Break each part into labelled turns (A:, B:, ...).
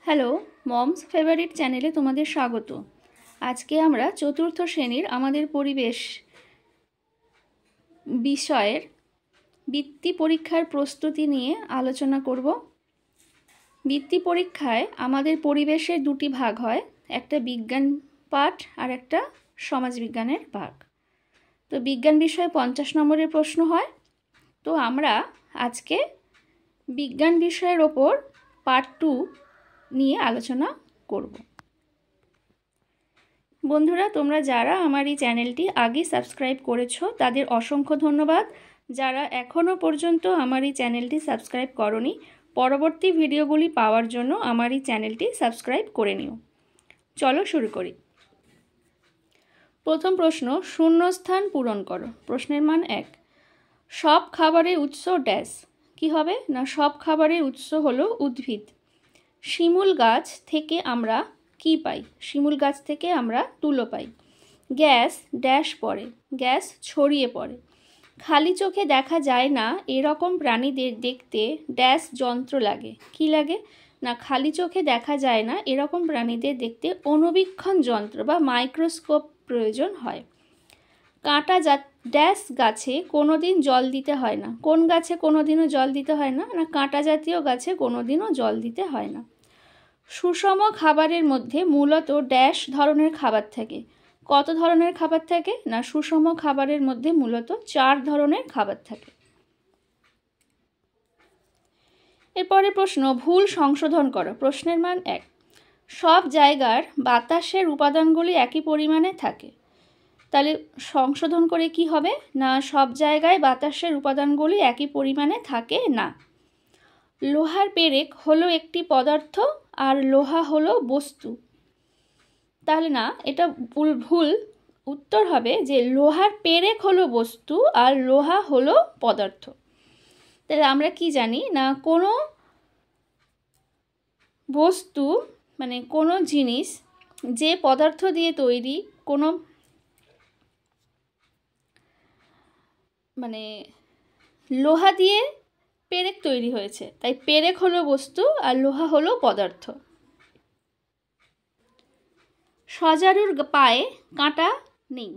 A: Hello, moms favourite চ্যানেলে তোমাদের স্বাগত। আজকে আমরা চতুর্থ শ্রেণীর আমাদের পরিবেশ বিষয়ের বৃত্তি পরীক্ষার প্রস্তুতি নিয়ে আলোচনা করব। বৃত্তি পরীক্ষায় আমাদের পরিবেশের দুটি ভাগ হয়, একটা বিজ্ঞান পাঠ আর একটা সমাজবিজ্ঞানের ভাগ। তো বিজ্ঞান বিষয়ে 50 নম্বরের প্রশ্ন হয়। তো আমরা আজকে বিজ্ঞান বিষয়ের ওপর পার্ট 2 নিয়ে আলোচনা করব। বন্ধুরা, তোমরা যারা আমার এই চ্যানেলটি আগে সাবস্ক্রাইব করেছো তাদের অসংখ্য ধন্যবাদ। যারা এখনও পর্যন্ত আমার এই চ্যানেলটি সাবস্ক্রাইব করোনি, পরবর্তী ভিডিওগুলি পাওয়ার জন্য আমার এই চ্যানেলটি সাবস্ক্রাইব করে নিও। চলো শুরু করি। প্রথম প্রশ্ন, শূন্যস্থান পূরণ করো। প্রশ্নের মান 1। সব খাবারের উৎস ড্যাশ। কি হবে না, সব খাবারের উৎস হলো উদ্ভিদ। শিমুল গাছ থেকে আমরা কি পাই? শিমুল গাছ থেকে আমরা তুলো পাই। গ্যাস ড্যাশ পড়ে, গ্যাস ছড়িয়ে পড়ে। খালি চোখে দেখা যায় না এরকম প্রাণীদের দেখতে ড্যাশ যন্ত্র লাগে। কি লাগে না, খালি চোখে দেখা যায় না এরকম প্রাণীদের দেখতে অণুবীক্ষণ যন্ত্র বা মাইক্রোস্কোপ প্রয়োজন হয়। কাঁটা ড্যাশ গাছে কোনোদিন জল দিতে হয় না। কোন গাছে কোনোদিনও জল দিতে হয় না? না, কাঁটা জাতীয় গাছে কোনোদিনও জল দিতে হয় না। সুষম খাবারের মধ্যে মূলত ড্যাশ ধরনের খাবার থাকে। কত ধরনের খাবার থাকে না, সুষম খাবারের মধ্যে মূলত 4 ধরনের খাবার থাকে। এরপরে প্রশ্ন, ভুল সংশোধন করো। প্রশ্নের মান 1। সব জায়গার বাতাসের উপাদানগুলি একই পরিমাণে থাকে। তাহলে সংশোধন করে কি হবে না, সব জায়গায় বাতাসের উপাদানগুলি একই পরিমাণে থাকে না। লোহার পেরেক হলো একটি পদার্থ আর লোহা হলো বস্তু। তাহলে না, এটা ভুল। উত্তর হবে যে লোহার পেরেক হলো বস্তু আর লোহা হলো পদার্থ। তাহলে আমরা কি জানি না, কোনো বস্তু মানে কোনো জিনিস যে পদার্থ দিয়ে তৈরি, কোনো মানে লোহা দিয়ে পেরেক তৈরি হয়েছে, তাই পেরেক হলো বস্তু আর লোহা হলো পদার্থ। সজারুর পায়ে কাঁটা নেই।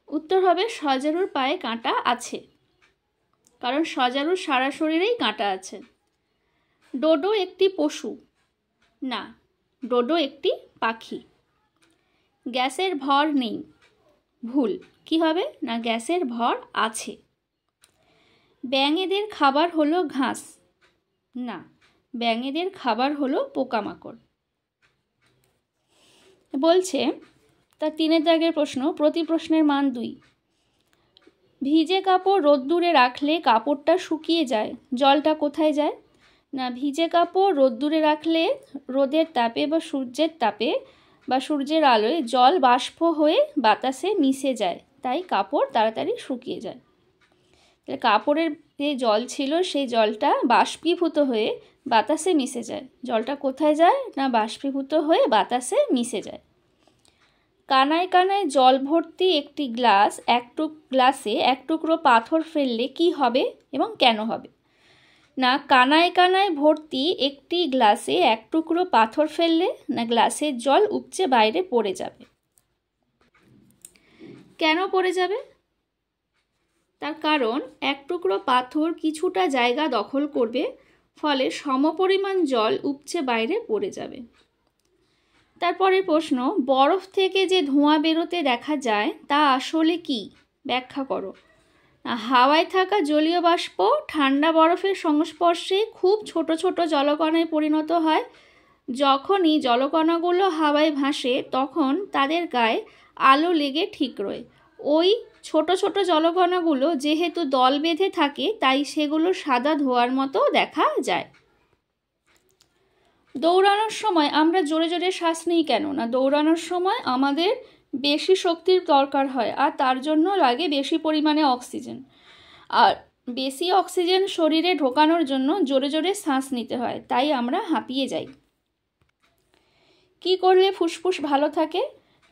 A: উত্তর হবে সজারুর পায়ে কাঁটা আছে, কারণ সজারুর সারা শরীরেই কাঁটা আছে। ডোডো একটি পশু না, ডোডো একটি পাখি। গ্যাসের ভর নেই। ভুল। কি হবে না, গ্যাসের ভর আছে। ব্যাঙেদের খাবার হলো ঘাস না, ব্যাঙেদের খাবার হলো পোকামাকড়। বলছে তার 3 দাগের প্রশ্ন, প্রতি প্রশ্নের মান 2। ভিজে কাপড় রোদ্দুরে রাখলে কাপড়টা শুকিয়ে যায়, জলটা কোথায় যায়? না, ভিজে কাপড় রোদ্দুরে রাখলে রোদের তাপে বা সূর্যের তাপে বা সূর্যের আলোয় জল বাষ্প হয়ে বাতাসে মিশে যায়, তাই কাপড় তাড়াতাড়ি শুকিয়ে যায়। তাহলে কাপড়ের যে জল ছিল সেই জলটা বাষ্পীভূত হয়ে বাতাসে মিশে যায়। জলটা কোথায় যায় না, বাষ্পীভূত হয়ে বাতাসে মিশে যায়। কানায় কানায় জল ভর্তি একটি গ্লাসে এক টুকরো পাথর ফেললে কি হবে এবং কেন হবে? না, কানায় কানায় ভর্তি একটি গ্লাসে এক টুকরো পাথর ফেললে না গ্লাসের জল উপচে বাইরে পড়ে যাবে। কেন পড়ে যাবে? তার কারণ এক টুকরো পাথর কিছুটা জায়গা দখল করবে, ফলে সমপরিমাণ জল উপচে বাইরে পড়ে যাবে। তারপরে প্রশ্ন, বরফ থেকে যে ধোঁয়া বেরোতে দেখা যায় তা আসলে কি? ব্যাখ্যা করো। হাওয়ায় থাকা জলীয় বাষ্প ঠান্ডা বরফের সংস্পর্শে খুব ছোট ছোট জলকণায় পরিণত হয়। যখনই জলকণাগুলো হাওয়ায় ভাসে তখন তাদের গায়ে আলো লেগে ঠিক রয়। ওই ছোট ছোট জলকণাগুলো যেহেতু দল বেঁধে থাকে তাই সেগুলো সাদা ধোঁয়ার মতো দেখা যায়। দৌড়ানোর সময় আমরা জোরে জোরে শ্বাস নিই কেন? না, দৌড়ানোর সময় আমাদের বেশি শক্তির দরকার হয় আর তার জন্য লাগে বেশি পরিমাণে অক্সিজেন। আর বেশি অক্সিজেন শরীরে ঢোকানোর জন্য জোরে জোরে শ্বাস নিতে হয়, তাই আমরা হাঁপিয়ে যাই। কি করলে ফুসফুস ভালো থাকে?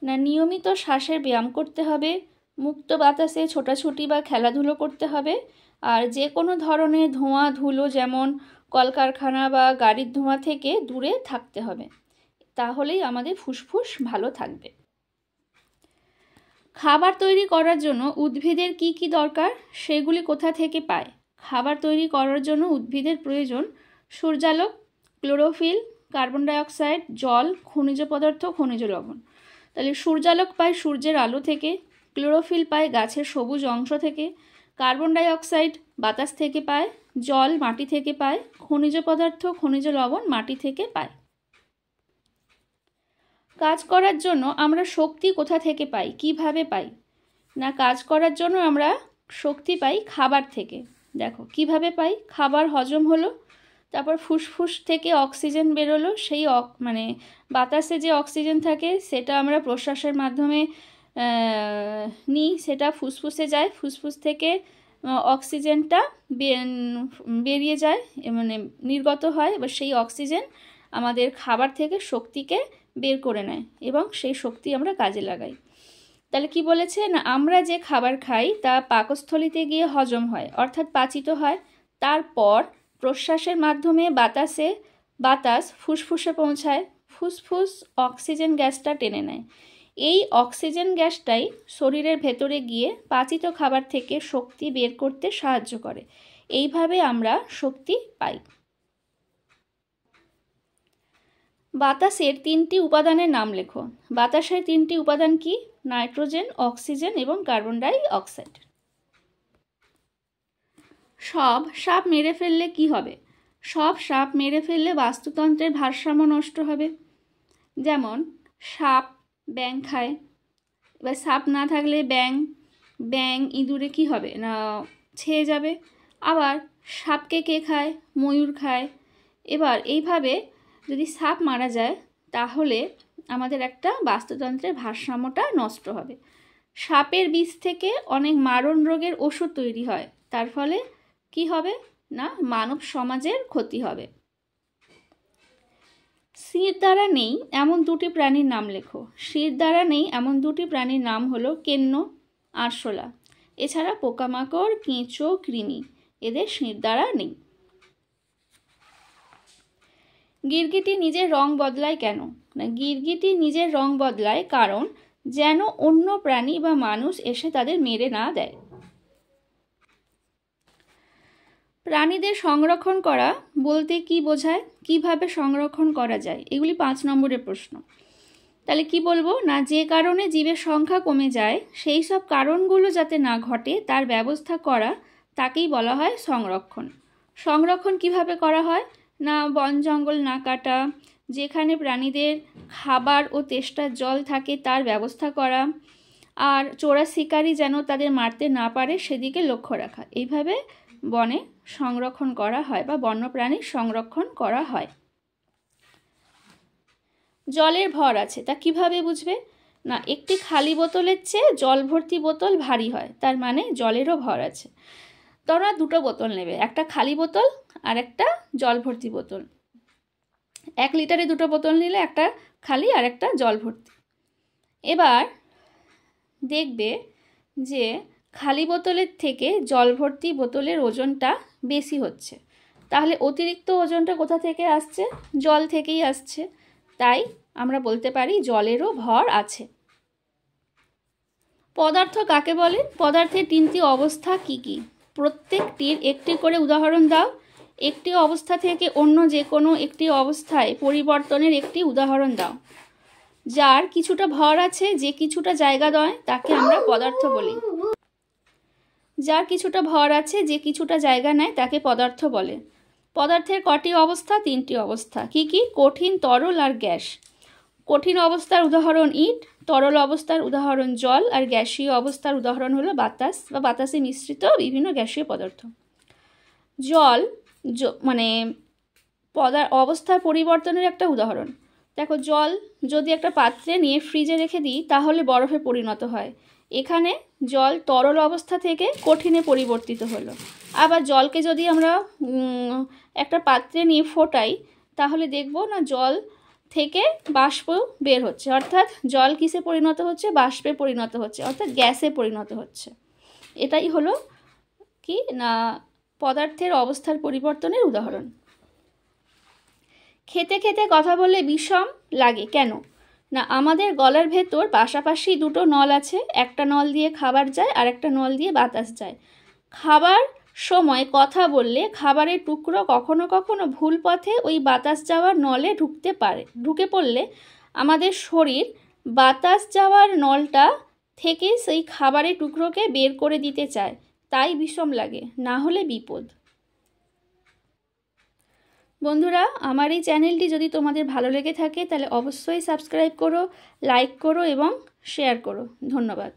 A: না, নিয়মিত শ্বাসের ব্যায়াম করতে হবে, মুক্ত বাতাসে ছোটাছুটি বা খেলাধুলো করতে হবে, আর যে কোনো ধরনের ধোঁয়া ধুলো যেমন কলকারখানা বা গাড়ির ধোঁয়া থেকে দূরে থাকতে হবে, তাহলেই আমাদের ফুসফুস ভালো থাকবে। খাবার তৈরি করার জন্য উদ্ভিদের কি কি দরকার, সেগুলি কোথা থেকে পায়? খাবার তৈরি করার জন্য উদ্ভিদের প্রয়োজন সূর্যালোক, ক্লোরোফিল, কার্বন ডাইঅক্সাইড, জল, খনিজ পদার্থ, খনিজ লবণ। তাহলে সূর্যালোক পায় সূর্যের আলো থেকে, ক্লোরোফিল পায় গাছের সবুজ অংশ থেকে, কার্বন ডাইঅক্সাইড বাতাস থেকে পায়, জল মাটি থেকে পায়, খনিজ পদার্থ খনিজ লবণ মাটি থেকে পায়। কাজ করার জন্য আমরা শক্তি কোথা থেকে পাই, কিভাবে পাই? না, কাজ করার জন্য আমরা শক্তি পাই খাবার থেকে। দেখো কিভাবে পাই, খাবার হজম হলো, তারপর ফুসফুস থেকে অক্সিজেন বেরোলো, সেই বাতাসে যে অক্সিজেন থাকে সেটা আমরা প্রশ্বাসের মাধ্যমে নিই, সেটা ফুসফুসে যায়, ফুসফুস থেকে অক্সিজেনটা বেরিয়ে যায়, নির্গত হয়, এবার সেই অক্সিজেন আমাদের খাবার থেকে শক্তিকে বের করে নেয় এবং সেই শক্তি আমরা কাজে লাগাই। তাহলে কি বলেছে না, আমরা যে খাবার খাই তা পাকস্থলিতে গিয়ে হজম হয়, অর্থাৎ পাচিত হয়, তারপর প্রশ্বাসের মাধ্যমে বাতাস ফুসফুসে পৌঁছায়, ফুসফুস অক্সিজেন গ্যাসটা টেনে নেয়, এই অক্সিজেন গ্যাসটাই শরীরের ভেতরে গিয়ে পাচিত খাবার থেকে শক্তি বের করতে সাহায্য করে, এইভাবে আমরা শক্তি পাই। বাতাসের 3টি উপাদানের নাম লেখো। বাতাসের 3টি উপাদান কি? নাইট্রোজেন, অক্সিজেন এবং কার্বন ডাই অক্সাইড। সব সাপ মেরে ফেললে কি হবে? সব সাপ মেরে ফেললে বাস্তুতন্ত্রের ভারসাম্য নষ্ট হবে। যেমন সাপ ব্যাঙ খায়, এবার সাপ না থাকলে ব্যাঙ ইঁদুরে কি হবে না, ছেয়ে যাবে। আবার সাপকে কে খায়? ময়ূর খায়। এবার এইভাবে যদি সাপ মারা যায় তাহলে আমাদের একটা বাস্তুতন্ত্রের ভারসাম্যটা নষ্ট হবে। সাপের বিষ থেকে অনেক মারণ রোগের ওষুধ তৈরি হয়, তার ফলে কি হবে না, মানব সমাজের ক্ষতি হবে। শির দ্বারা নেই এমন 2টি প্রাণীর নাম লেখো। শির দ্বারা নেই এমন 2টি প্রাণীর নাম হলো কেন্ন, আরশোলা। এছাড়া পোকামাকড়, কেঁচো, কৃমি, এদের শির দ্বারা নেই। গিরগিটি নিজের রং বদলায় কেন? না, গিরগিটি নিজের রং বদলায় কারণ যেন অন্য প্রাণী বা মানুষ এসে তাদের মেরে না দেয়। প্রাণীদের সংরক্ষণ করা বলতে কি বোঝায়, কিভাবে সংরক্ষণ করা যায়, এগুলি 5 নম্বরের প্রশ্ন। তাহলে কি বলবো না, যে কারণে জীবের সংখ্যা কমে যায় সেই সব কারণগুলো যাতে না ঘটে তার ব্যবস্থা করা, তাকেই বলা হয় সংরক্ষণ। সংরক্ষণ কিভাবে করা হয় না, বন জঙ্গল না কাটা, যেখানে প্রাণীদের খাবার ও তেষ্টার জল থাকে তার ব্যবস্থা করা, আর চোরা শিকারি যেন তাদের মারতে না পারে সেদিকে লক্ষ্য রাখা, এইভাবে বনে সংরক্ষণ করা হয় বা বন্যপ্রাণীর সংরক্ষণ করা হয়। জলের ভর আছে তা কিভাবে বুঝবে না, একটি খালি বোতলের চেয়ে জল ভর্তি বোতল ভারী হয়, তার মানে জলেরও ভর আছে। তোমরা 2টো বোতল নেবে, একটা খালি বোতল আর একটা জল ভর্তি বোতল। 1 লিটারে 2টো বোতল নিলে, একটা খালি আর একটা জল ভর্তি। এবার দেখবে যে খালি বোতলের থেকে জল ভর্তি বোতলের ওজনটা বেশি হচ্ছে, তাহলে অতিরিক্ত ওজনটা কোথা থেকে আসছে? জল থেকেই আসছে, তাই আমরা বলতে পারি জলেরও ভর আছে। পদার্থ কাকে বলে? পদার্থের 3টি অবস্থা কি কি? প্রত্যেকটির একটি করে উদাহরণ দাও। একটি অবস্থা থেকে অন্য যে কোনো একটি অবস্থায় পরিবর্তনের একটি উদাহরণ দাও। যার কিছুটা ভর আছে, যে কিছুটা জায়গা নয়, তাকে আমরা পদার্থ বলি। যার কিছুটা ভর আছে, যে কিছুটা জায়গা নেয়, তাকে পদার্থ বলে। পদার্থের কটি অবস্থা? 3টি অবস্থা। কি কি? কঠিন, তরল আর গ্যাস। কঠিন অবস্থার উদাহরণ ইট, তরল অবস্থার উদাহরণ জল, আর গ্যাসীয় অবস্থার উদাহরণ হলো বাতাস বা বাতাসে মিশ্রিত বিভিন্ন গ্যাসীয় পদার্থ। জল অবস্থার পরিবর্তনের একটা উদাহরণ। দেখো, জল যদি একটা পাত্রে নিয়ে ফ্রিজে রেখে দিই তাহলে বরফে পরিণত হয়, এখানে জল তরল অবস্থা থেকে কঠিনে পরিবর্তিত হলো। আবার জলকে যদি আমরা একটা পাত্রে নিয়ে ফোটাই তাহলে দেখবো না জল থেকে বাষ্প বের হচ্ছে, অর্থাৎ জল কিসে পরিণত হচ্ছে? বাষ্পে পরিণত হচ্ছে, অর্থাৎ গ্যাসে পরিণত হচ্ছে। এটাই হলো কি না পদার্থের অবস্থার পরিবর্তনের উদাহরণ। খেতে খেতে কথা বললে বিষম লাগে কেন? না আমাদের গলার ভেতর পাশাপাশি দুটো নল আছে, একটা নল দিয়ে খাবার যায় আর একটা নল দিয়ে বাতাস যায়। খাবার সময় কথা বললে খাবারের টুকরো কখনো কখনো ভুল পথে ওই বাতাস যাওয়ার নলে ঢুকে পড়লে আমাদের শরীর বাতাস যাওয়ার নলটা থেকে সেই খাবারের টুকরোকে বের করে দিতে চায়, তাই বিষম লাগে, না হলে বিপদ। বন্ধুরা, আমার এই চ্যানেলটি যদি তোমাদের ভালো লেগে থাকে তাহলে অবশ্যই সাবস্ক্রাইব করো, লাইক করো এবং শেয়ার করো। ধন্যবাদ।